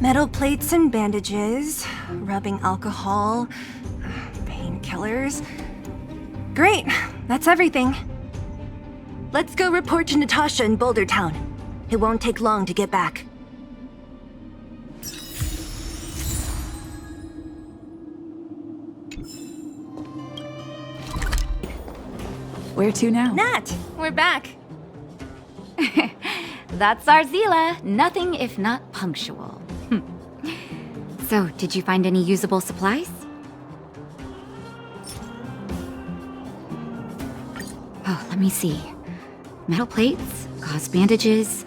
Metal plates and bandages, rubbing alcohol, painkillers. Great, that's everything. Let's go report to Natasha in Boulder Town. It won't take long to get back. Where to now? Nat, we're back. That's our Zila. Nothing if not punctual. So, did you find any usable supplies? Oh, let me see. Metal plates, gauze bandages,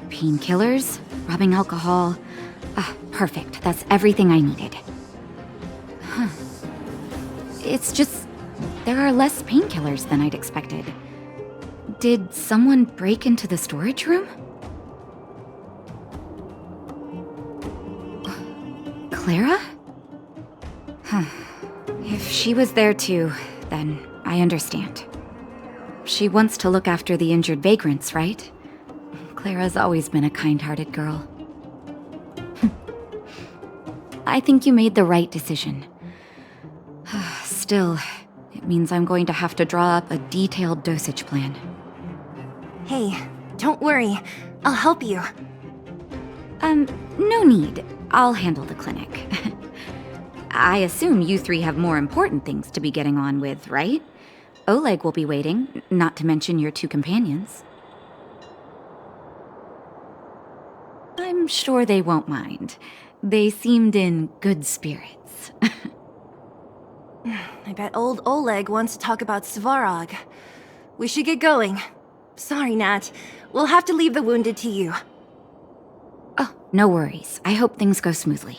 painkillers, rubbing alcohol. Ah, perfect. That's everything I needed. Huh. It's just, there are less painkillers than I'd expected. Did someone break into the storage room? Clara? Huh. If she was there too, then I understand. She wants to look after the injured vagrants, right? Clara's always been a kind-hearted girl. I think you made the right decision. Still, it means I'm going to have to draw up a detailed dosage plan. Hey, don't worry. I'll help you. No need. I'll handle the clinic. I assume you three have more important things to be getting on with, right? Oleg will be waiting, not to mention your two companions. I'm sure they won't mind. They seemed in good spirits. I bet old Oleg wants to talk about Svarog. We should get going. Sorry, Nat. We'll have to leave the wounded to you. Oh, no worries. I hope things go smoothly.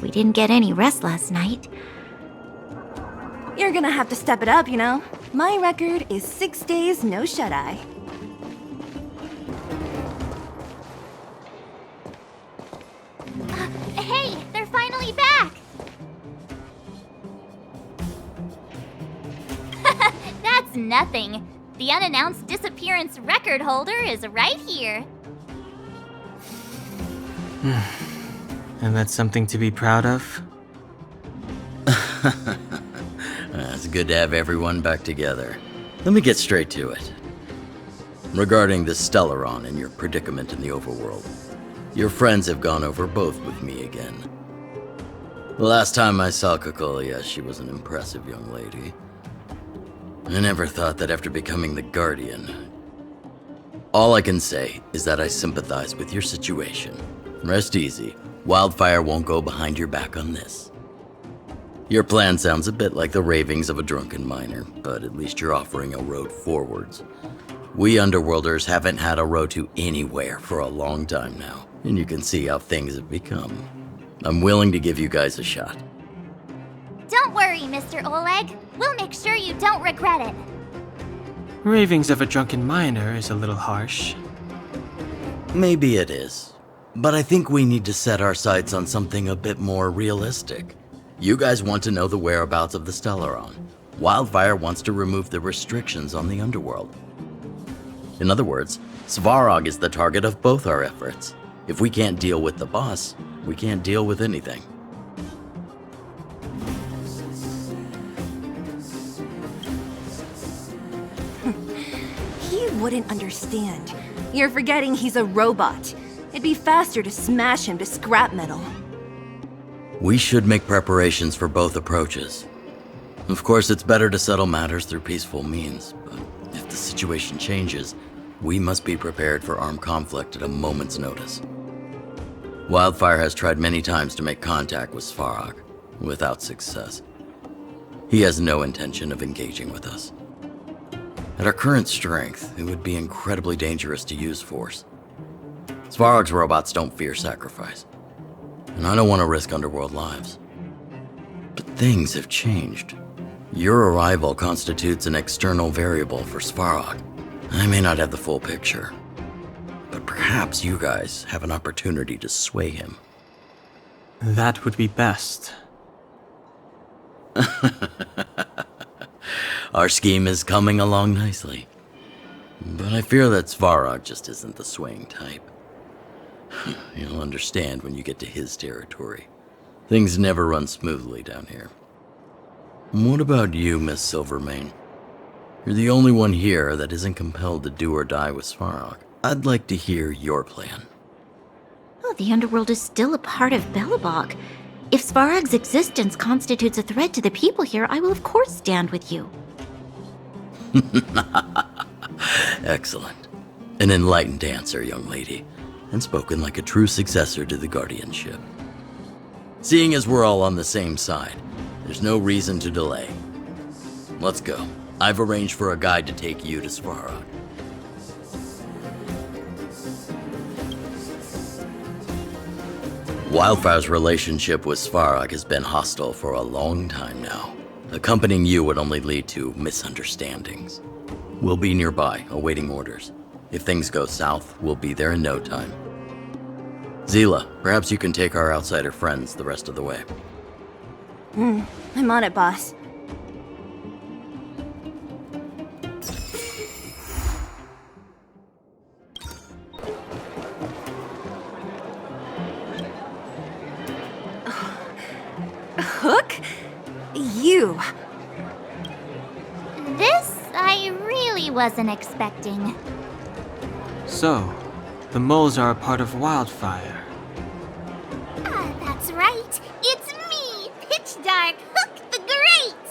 We didn't get any rest last night. You're gonna have to step it up, you know? My record is 6 days, no shut-eye. Hey, they're finally back! That's nothing. The unannounced disappearance record holder is right here. And that's something to be proud of? It's good to have everyone back together. Let me get straight to it. Regarding the Stellaron and your predicament in the overworld, your friends have gone over both with me again. The last time I saw Kokolia, she was an impressive young lady. I never thought that after becoming the Guardian. All I can say is that I sympathize with your situation. Rest easy. Wildfire won't go behind your back on this. Your plan sounds a bit like the ravings of a drunken miner, but at least you're offering a road forwards. We Underworlders haven't had a road to anywhere for a long time now, and you can see how things have become. I'm willing to give you guys a shot. Don't worry, Mr. Oleg. We'll make sure you don't regret it. Ravings of a drunken miner is a little harsh. Maybe it is, but I think we need to set our sights on something a bit more realistic. You guys want to know the whereabouts of the Stellaron. Wildfire wants to remove the restrictions on the Underworld. In other words, Svarog is the target of both our efforts. If we can't deal with the boss, we can't deal with anything. He wouldn't understand. You're forgetting he's a robot. It'd be faster to smash him to scrap metal. We should make preparations for both approaches. Of course, it's better to settle matters through peaceful means, but if the situation changes, we must be prepared for armed conflict at a moment's notice. Wildfire has tried many times to make contact with Svarog, without success. He has no intention of engaging with us. At our current strength, it would be incredibly dangerous to use force. Svarog's robots don't fear sacrifice, and I don't want to risk Underworld lives. But things have changed. Your arrival constitutes an external variable for Svarog. I may not have the full picture, but perhaps you guys have an opportunity to sway him. That would be best. Our scheme is coming along nicely. But I fear that Svarog just isn't the swaying type. You'll understand when you get to his territory. Things never run smoothly down here. What about you, Miss Silvermane? You're the only one here that isn't compelled to do or die with Svarog. I'd like to hear your plan. Oh, the underworld is still a part of Belobog. If Svarog's existence constitutes a threat to the people here, I will of course stand with you. Excellent. An enlightened answer, young lady, and spoken like a true successor to the guardianship. Seeing as we're all on the same side, there's no reason to delay. Let's go. I've arranged for a guide to take you to Svarog. Wildfire's relationship with Svarog has been hostile for a long time now. Accompanying you would only lead to misunderstandings. We'll be nearby, awaiting orders. If things go south, we'll be there in no time. Zila, perhaps you can take our outsider friends the rest of the way. I'm on it, boss. Hook? You. This I really wasn't expecting. So, the moles are a part of Wildfire. Ah, that's right. It's me, Pitch Dark Hook the Great.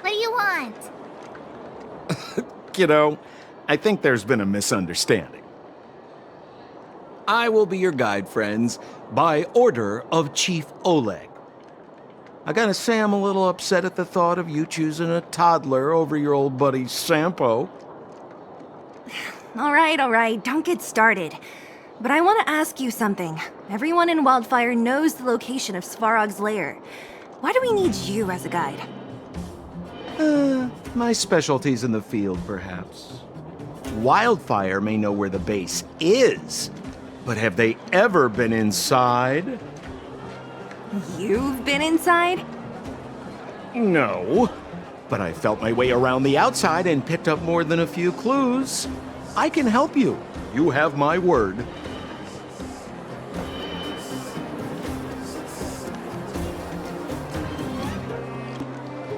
What do you want? Kiddo, I think there's been a misunderstanding. I will be your guide, friends, by order of Chief Oleg. I gotta say I'm a little upset at the thought of you choosing a toddler over your old buddy Sampo. All right, don't get started. But I want to ask you something. Everyone in Wildfire knows the location of Svarog's lair. Why do we need you as a guide? My specialty's in the field, perhaps. Wildfire may know where the base is, but have they ever been inside? You've been inside? No, but I felt my way around the outside and picked up more than a few clues. I can help you. You have my word.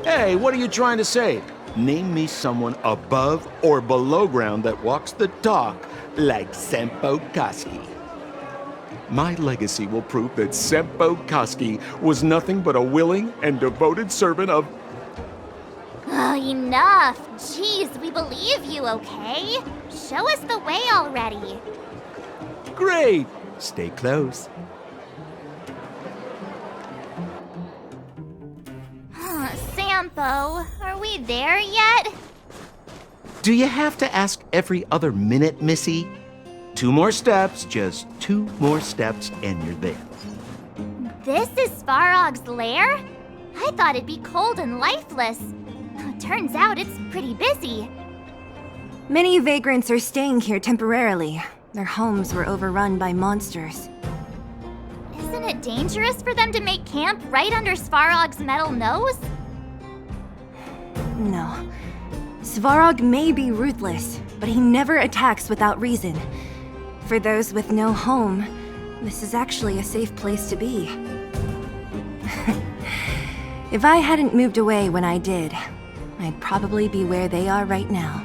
Hey, what are you trying to say? Name me someone above or below ground that walks the talk like Sempo Koski. My legacy will prove that Sempo Koski was nothing but a willing and devoted servant of... Oh, enough. Jeez, we believe you, okay? Show us the way already. Great! Stay close. Sampo, are we there yet? Do you have to ask every other minute, Missy? 2 more steps, just 2 more steps, and you're there. This is Svarog's lair? I thought it'd be cold and lifeless. Turns out it's pretty busy. Many vagrants are staying here temporarily. Their homes were overrun by monsters. Isn't it dangerous for them to make camp right under Svarog's metal nose? No. Svarog may be ruthless, but he never attacks without reason. For those with no home, this is actually a safe place to be. If I hadn't moved away when I did, I'd probably be where they are right now.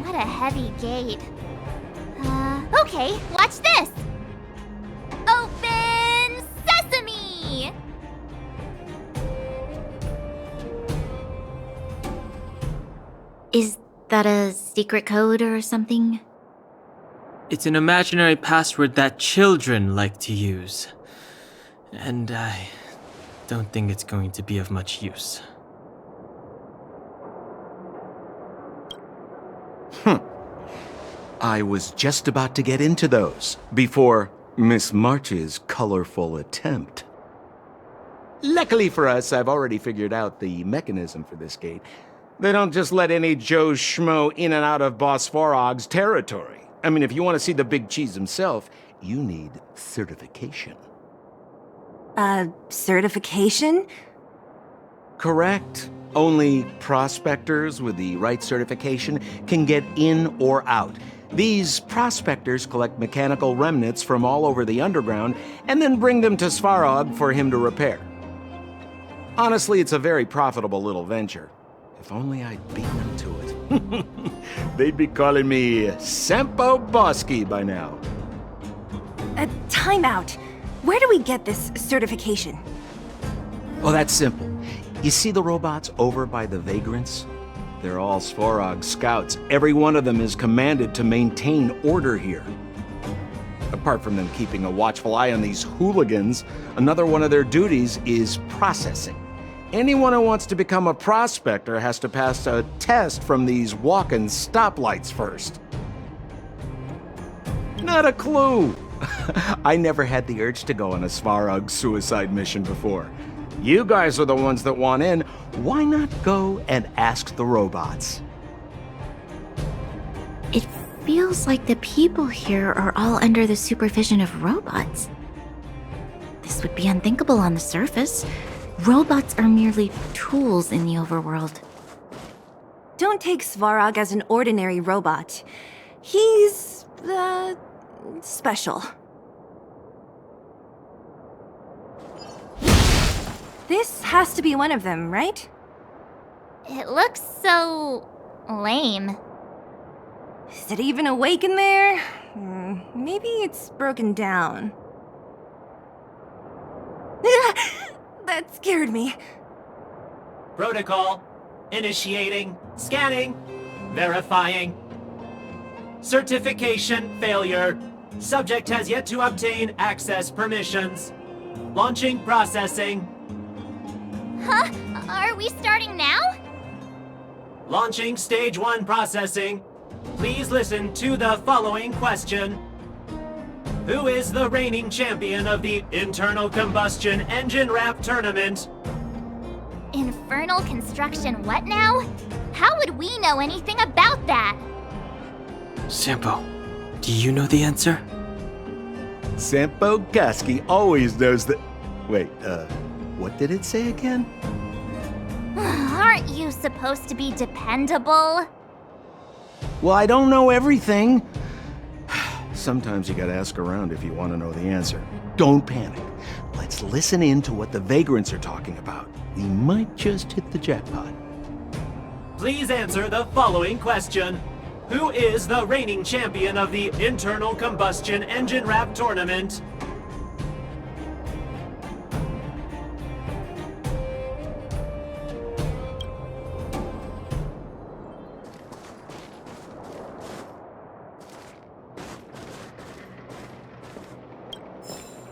What a heavy gate. Okay, watch this! Open sesame! Is that a secret code or something? It's an imaginary password that children like to use. And I don't think it's going to be of much use. I was just about to get into those before Miss March's colorful attempt. Luckily for us, I've already figured out the mechanism for this gate. They don't just let any Joe Schmo in and out of Boss Farog's territory. I mean, if you want to see the big cheese himself, you need certification. Certification? Correct. Only prospectors with the right certification can get in or out. These prospectors collect mechanical remnants from all over the underground and then bring them to Svarog for him to repair. Honestly, it's a very profitable little venture. If only I'd beaten them to it. They'd be calling me Sempo Bosky by now. Time out. Where do we get this certification? Oh, that's simple. You see the robots over by the vagrants? They're all Svarog scouts. Every one of them is commanded to maintain order here. Apart from them keeping a watchful eye on these hooligans, another one of their duties is processing. Anyone who wants to become a prospector has to pass a test from these walking stoplights first. Not a clue. I never had the urge to go on a Svarog suicide mission before. You guys are the ones that want in. Why not go and ask the robots? It feels like the people here are all under the supervision of robots. This would be unthinkable on the surface. Robots are merely tools in the overworld. Don't take Svarog as an ordinary robot. He's, special. This has to be one of them, right? It looks so lame. Is it even awake in there? Maybe it's broken down. That scared me. Protocol. Initiating. Scanning. Verifying. Certification failure. Subject has yet to obtain access permissions. Launching processing. Huh? Are we starting now? Launching stage 1 processing. Please listen to the following question. Who is the reigning champion of the Internal Combustion Engine Rap Tournament? Infernal construction what now? How would we know anything about that? Sampo, do you know the answer? Sempo Bosky always knows that. Wait, what did it say again? Aren't you supposed to be dependable? Well, I don't know everything. Sometimes you gotta ask around if you want to know the answer. Don't panic. Let's listen in to what the vagrants are talking about. We might just hit the jackpot. Please answer the following question. Who is the reigning champion of the Internal Combustion Engine Rap Tournament?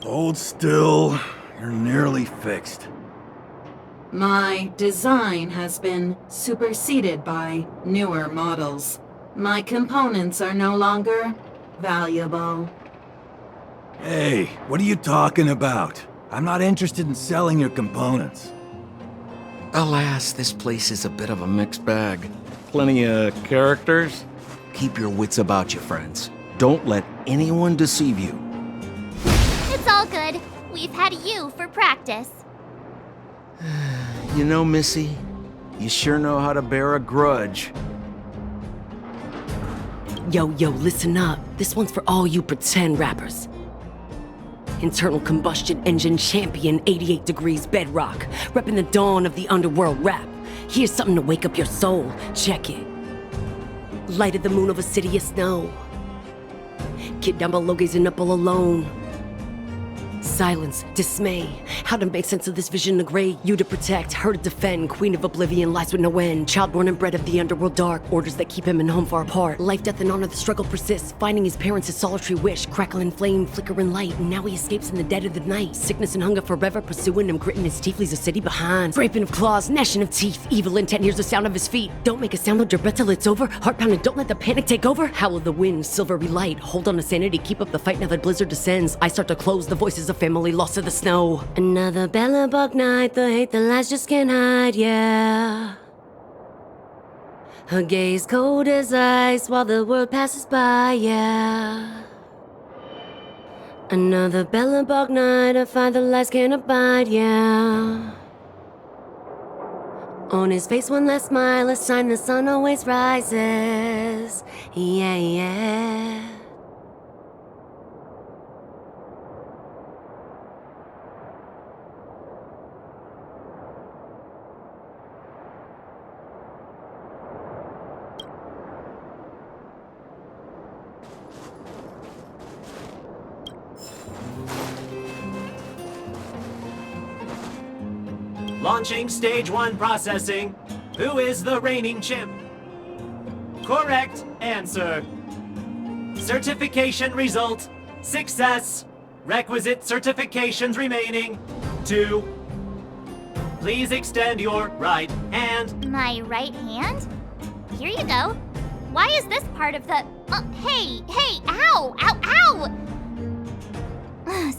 Hold still. You're nearly fixed. My design has been superseded by newer models. My components are no longer valuable. Hey, what are you talking about? I'm not interested in selling your components. Alas, this place is a bit of a mixed bag. Plenty of characters. Keep your wits about you, friends. Don't let anyone deceive you. It's all good. We've had you for practice. You know, Missy, you sure know how to bear a grudge. Yo, listen up. This one's for all you pretend rappers. Internal combustion engine champion, 88 degrees bedrock, repping the dawn of the underworld rap. Here's something to wake up your soul. Check it. Light of the moon of a city of snow. Kid down below gazing up all alone. Silence, dismay. How to make sense of this vision of gray? You to protect, her to defend. Queen of oblivion lies with no end. Child born and bred of the underworld dark. Orders that keep him and home far apart. Life, death, and honor, the struggle persists. Finding his parents, his solitary wish. Crackling flame, flickering light. And now he escapes in the dead of the night. Sickness and hunger forever pursuing him. Gritting his teeth, leaves a city behind. Scraping of claws, gnashing of teeth. Evil intent hears the sound of his feet. Don't make a sound, hold your breath till it's over. Heart pounding, don't let the panic take over. Howl of the wind, silvery light. Hold on to sanity, keep up the fight now that blizzard descends. I start to close, the voices of family lost to the snow. Another Belobog night, the hate, the lies just can't hide, yeah. Her gaze cold as ice while the world passes by, yeah. Another Belobog night, I find the lights can't abide, yeah. On his face one last smile, a sign the sun always rises, yeah, yeah. Launching stage 1 processing. Who is the reigning champ? Correct answer. Certification result. Success. Requisite certifications remaining. 2. Please extend your right hand. My right hand? Here you go. Why is this part of the... hey, ow, ow, ow!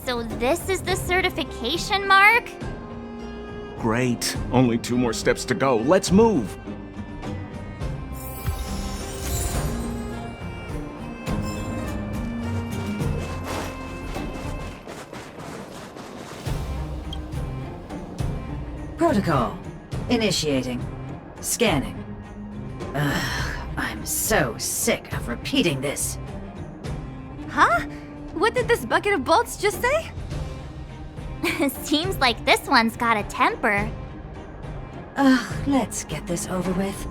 So this is the certification mark? Great. Only 2 more steps to go. Let's move. Protocol. Initiating. Scanning. Ugh, I'm so sick of repeating this. Huh? What did this bucket of bolts just say? Seems like this one's got a temper. Ugh, let's get this over with.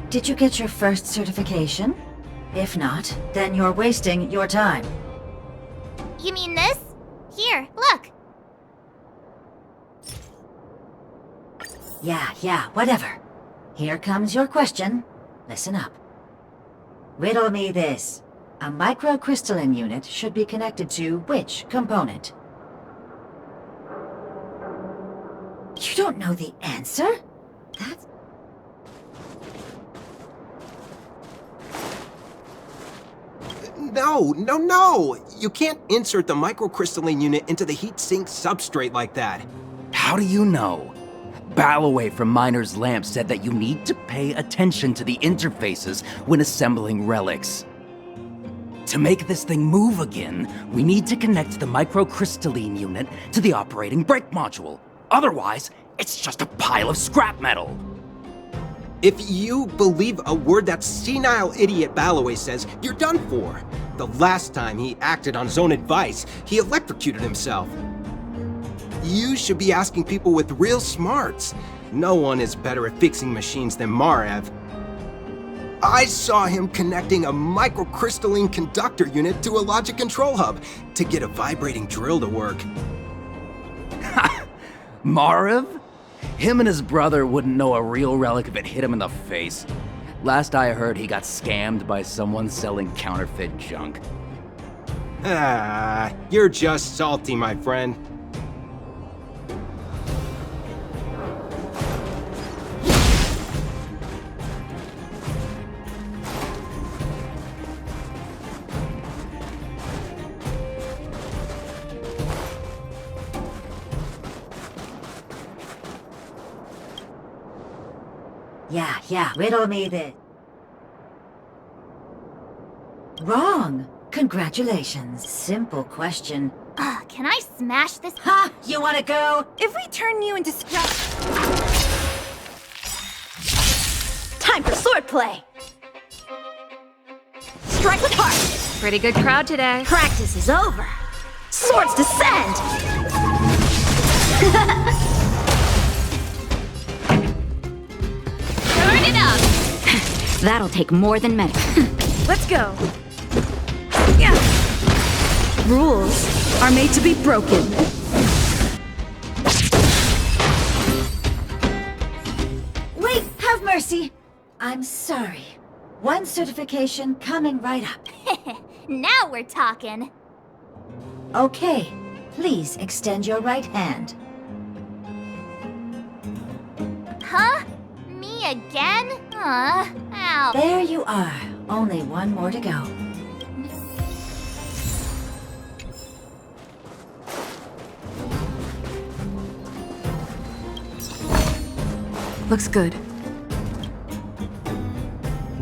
Did you get your first certification? If not, then you're wasting your time. You mean this? Here, look. Yeah, whatever. Here comes your question. Listen up. Riddle me this. A microcrystalline unit should be connected to which component? You don't know the answer? That's... No! You can't insert the microcrystalline unit into the heat sink substrate like that. How do you know? Balloway from Miner's Lamp said that you need to pay attention to the interfaces when assembling relics. To make this thing move again, we need to connect the microcrystalline unit to the operating brake module. Otherwise, it's just a pile of scrap metal. If you believe a word that senile idiot Balloway says, you're done for. The last time he acted on his own advice, he electrocuted himself. You should be asking people with real smarts. No one is better at fixing machines than Marev. I saw him connecting a microcrystalline conductor unit to a logic control hub to get a vibrating drill to work. Marev? Him and his brother wouldn't know a real relic if it hit him in the face. Last I heard, he got scammed by someone selling counterfeit junk. You're just salty, my friend. Yeah, riddle me this. Wrong. Congratulations. Simple question. Can I smash this? Ha! You wanna go? If we turn you into scrap... Time for swordplay! Strike with heart! Pretty good crowd today. Practice is over! Swords descend! Turn it up! That'll take more than medicine. Let's go! Yeah. Rules are made to be broken. Wait, have mercy. I'm sorry. One certification coming right up. Now we're talking. Okay, please extend your right hand. Huh? Me again? Ow. There you are. Only one more to go. Looks good.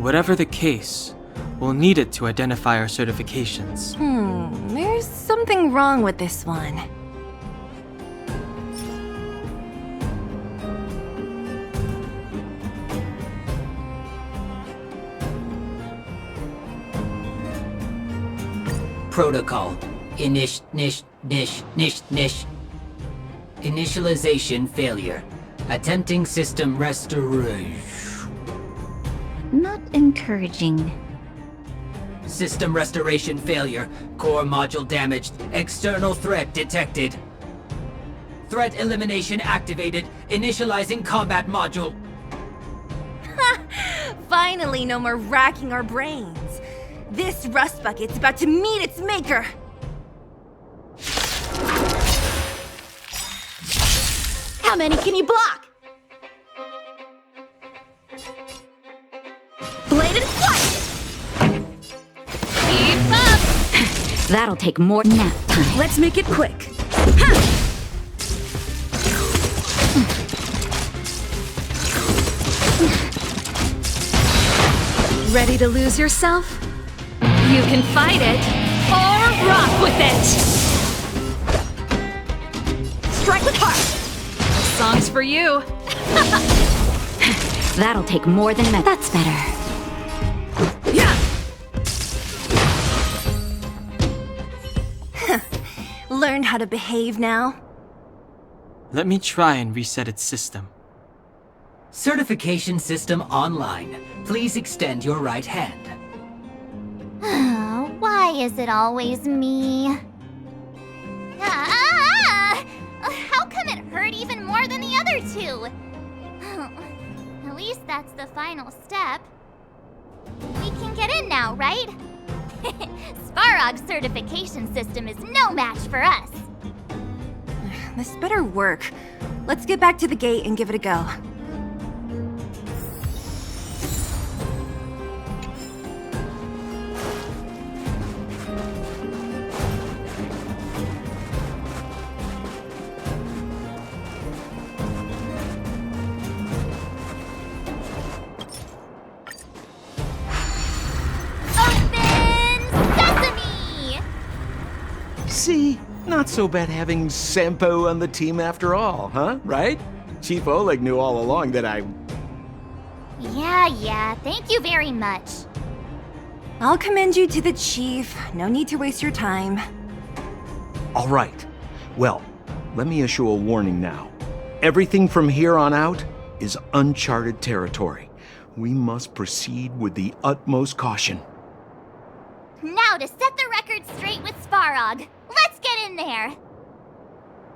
Whatever the case, we'll need it to identify our certifications. There's something wrong with this one. Protocol. Initialization failure. Attempting system restoration. Not encouraging. System restoration failure. Core module damaged. External threat detected. Threat elimination activated. Initializing combat module. Finally, no more racking our brains. This rust bucket's about to meet its maker. How many can you block? Bladed flight! Keep up! That'll take more nap time. Let's make it quick. Ready to lose yourself? You can fight it, or rock with it! Strike with heart! This song's for you. That'll take more than That's better. Yeah! Learn how to behave now? Let me try and reset its system. Certification system online. Please extend your right hand. Why is it always me? How come it hurt even more than the other two? At least that's the final step. We can get in now, right? Svarog's certification system is no match for us. This better work. Let's get back to the gate and give it a go. See? Not so bad having Sampo on the team after all, huh? Right? Chief Oleg knew all along that I... Yeah, thank you very much. I'll commend you to the chief. No need to waste your time. All right. Well, let me issue a warning now. Everything from here on out is uncharted territory. We must proceed with the utmost caution. Now to set the record straight with Svarog. Let's get in there!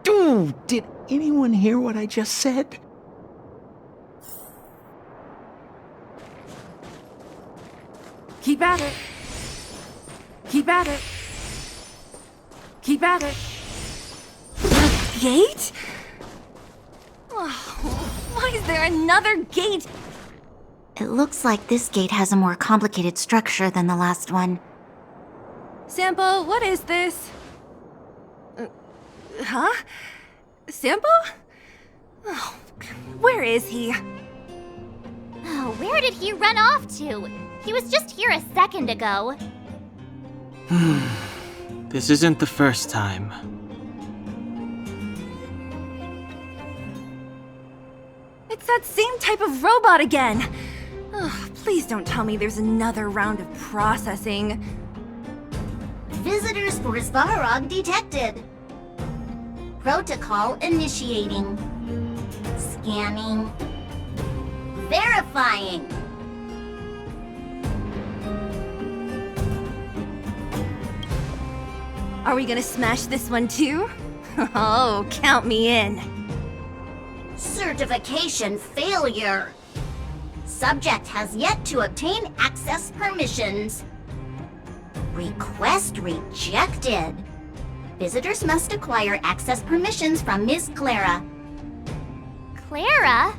Dude, did anyone hear what I just said? Keep at it. Keep at it. Keep at it. The gate? Oh, why is there another gate? It looks like this gate has a more complicated structure than the last one. Sampo, what is this? Huh? Sampo? Oh, where is he? Oh, where did he run off to? He was just here a second ago. This isn't the first time. It's that same type of robot again. Oh, please don't tell me there's another round of processing. Visitors for Svarog detected. Protocol initiating. Scanning. Verifying. Are we gonna smash this one too? Oh, count me in. Certification failure. Subject has yet to obtain access permissions. Request rejected. Visitors must acquire access permissions from Ms. Clara. Clara?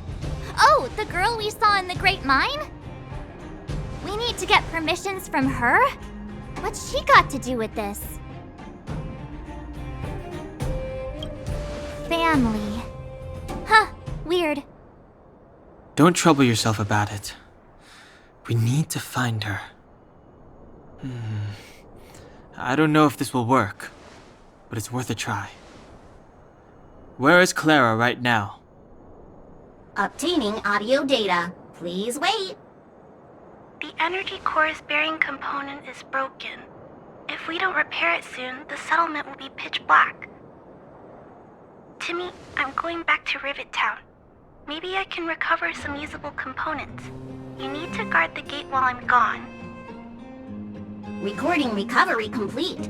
Oh, the girl we saw in the Great Mine? We need to get permissions from her? What's she got to do with this? Family. Huh, weird. Don't trouble yourself about it. We need to find her. I don't know if this will work, but it's worth a try. Where is Clara right now? Obtaining audio data. Please wait. The energy core's bearing component is broken. If we don't repair it soon, the settlement will be pitch black. Timmy, I'm going back to Rivet Town. Maybe I can recover some usable components. You need to guard the gate while I'm gone. Recording recovery complete.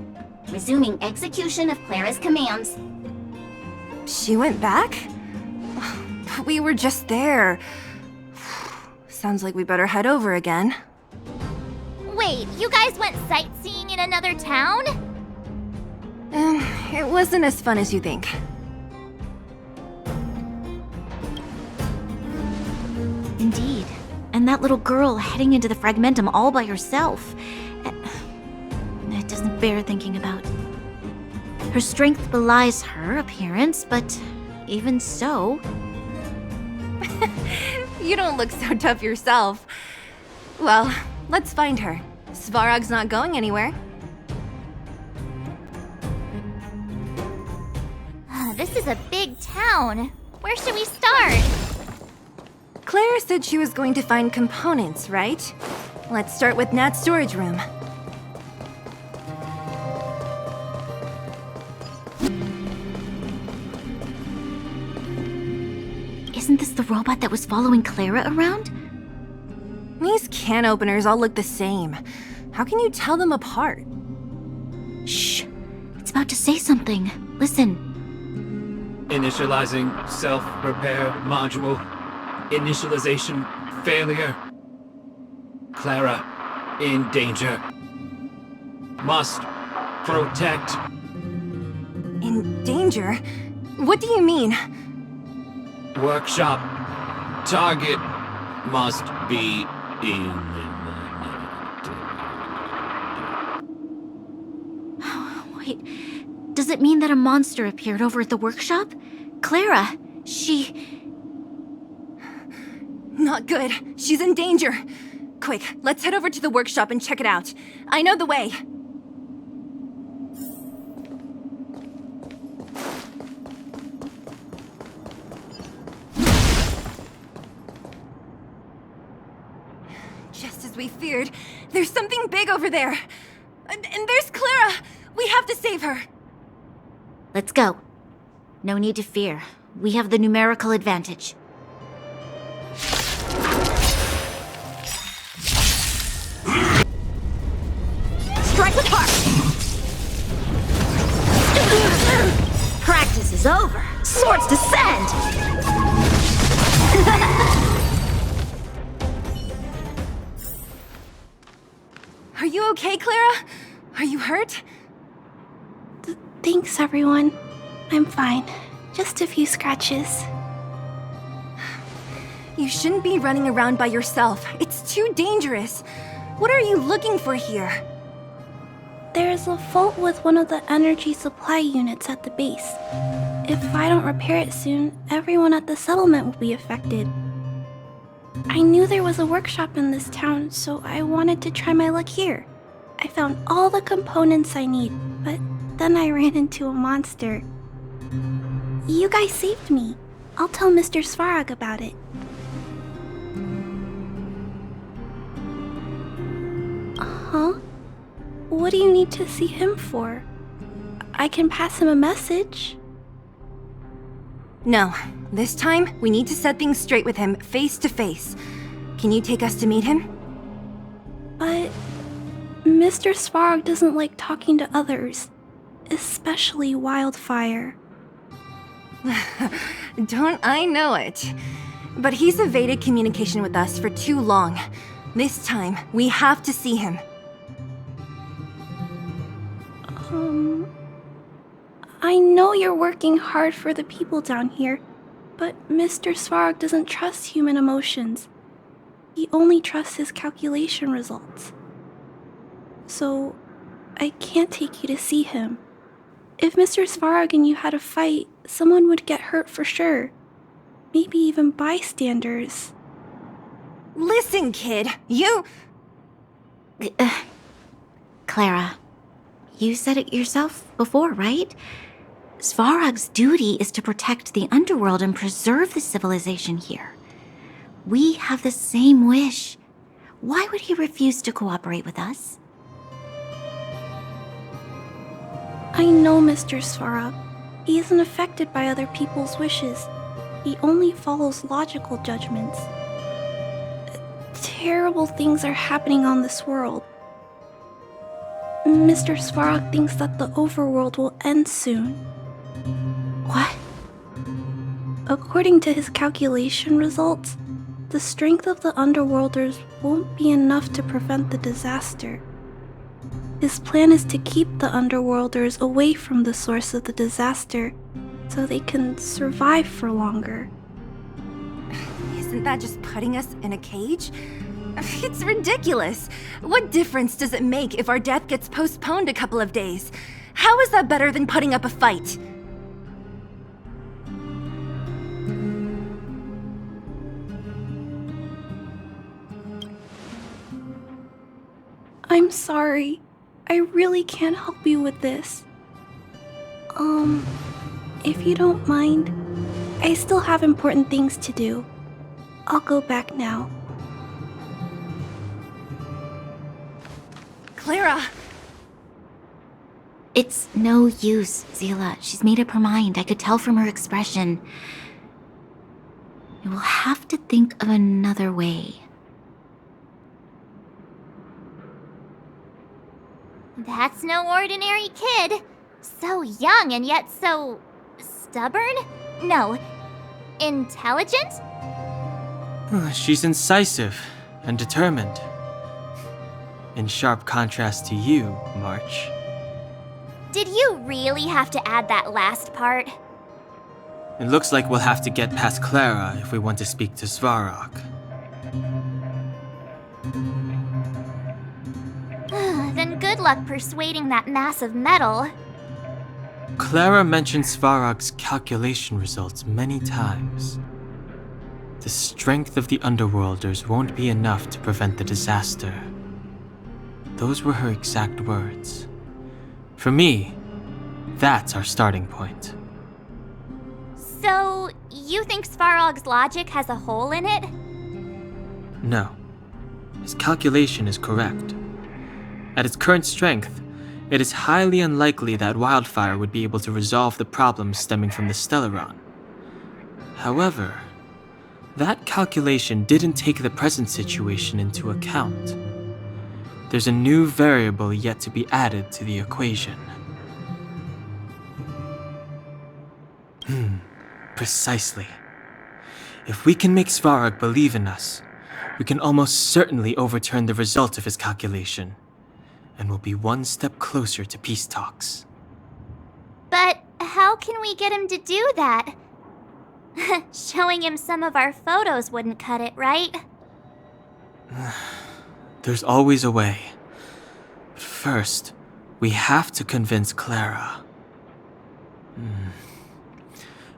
Resuming execution of Clara's commands. She went back? We were just there. Sounds like we better head over again. Wait, you guys went sightseeing in another town? It wasn't as fun as you think. Indeed. And that little girl heading into the Fragmentum all by herself. It doesn't bear thinking about. Her strength belies her appearance, but even so... You don't look so tough yourself. Well, let's find her. Svarog's not going anywhere. This is a big town. Where should we start? Clara said she was going to find components, right? Let's start with Nat's storage room. Isn't this the robot that was following Clara around? These can openers all look the same. How can you tell them apart? Shh! It's about to say something. Listen. Initializing self-repair module. Initialization failure. Clara in danger. Must protect. In danger? What do you mean? Workshop. Target must be eliminated. Wait, does it mean that a monster appeared over at the workshop? Clara, she... Not good. She's in danger. Quick, let's head over to the workshop and check it out. I know the way. Just as we feared, there's something big over there. And there's Clara! We have to save her! Let's go. No need to fear. We have the numerical advantage. Strike with heart! Practice is over. Swords descend! Are you okay, Clara? Are you hurt? Thanks, everyone. I'm fine. Just a few scratches. You shouldn't be running around by yourself. It's too dangerous. What are you looking for here? There's a fault with one of the energy supply units at the base. If I don't repair it soon, everyone at the settlement will be affected. I knew there was a workshop in this town, so I wanted to try my luck here. I found all the components I need, but then I ran into a monster. You guys saved me. I'll tell Mr. Svarog about it. Huh? What do you need to see him for? I can pass him a message. No. This time, we need to set things straight with him face to face. Can you take us to meet him? But Mr. Svarog doesn't like talking to others, especially Wildfire. Don't I know it? But he's evaded communication with us for too long. This time, we have to see him. I know you're working hard for the people down here, but Mr. Svarog doesn't trust human emotions. He only trusts his calculation results. So, I can't take you to see him. If Mr. Svarog and you had a fight, someone would get hurt for sure. Maybe even bystanders. Listen, kid, you... Clara, you said it yourself before, right? Svarog's duty is to protect the underworld and preserve the civilization here. We have the same wish. Why would he refuse to cooperate with us? I know Mr. Svarog. He isn't affected by other people's wishes. He only follows logical judgments. Terrible things are happening on this world. Mr. Svarog thinks that the overworld will end soon. What? According to his calculation results, the strength of the Underworlders won't be enough to prevent the disaster. His plan is to keep the Underworlders away from the source of the disaster so they can survive for longer. Isn't that just putting us in a cage? It's ridiculous. What difference does it make if our death gets postponed a couple of days? How is that better than putting up a fight? I'm sorry. I really can't help you with this. If you don't mind, I still have important things to do. I'll go back now. Clara! It's no use, Zila. She's made up her mind. I could tell from her expression. We will have to think of another way. That's no ordinary kid. So young and yet so... stubborn? No. Intelligent? She's incisive and determined. In sharp contrast to you, March. Did you really have to add that last part? It looks like we'll have to get past Clara if we want to speak to Svarog. Then good luck persuading that mass of metal. Clara mentioned Svarog's calculation results many times. The strength of the Underworlders won't be enough to prevent the disaster. Those were her exact words. For me, that's our starting point. So, you think Svarog's logic has a hole in it? No. His calculation is correct. At its current strength, it is highly unlikely that Wildfire would be able to resolve the problems stemming from the Stellaron. However, that calculation didn't take the present situation into account. There's a new variable yet to be added to the equation. Precisely. If we can make Svarog believe in us, we can almost certainly overturn the result of his calculation, and we'll be one step closer to peace talks. But how can we get him to do that? Showing him some of our photos wouldn't cut it, right? There's always a way. But first, we have to convince Clara.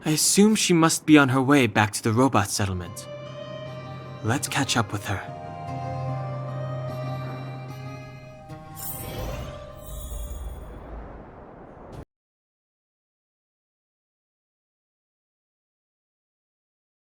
I assume she must be on her way back to the robot settlement. Let's catch up with her.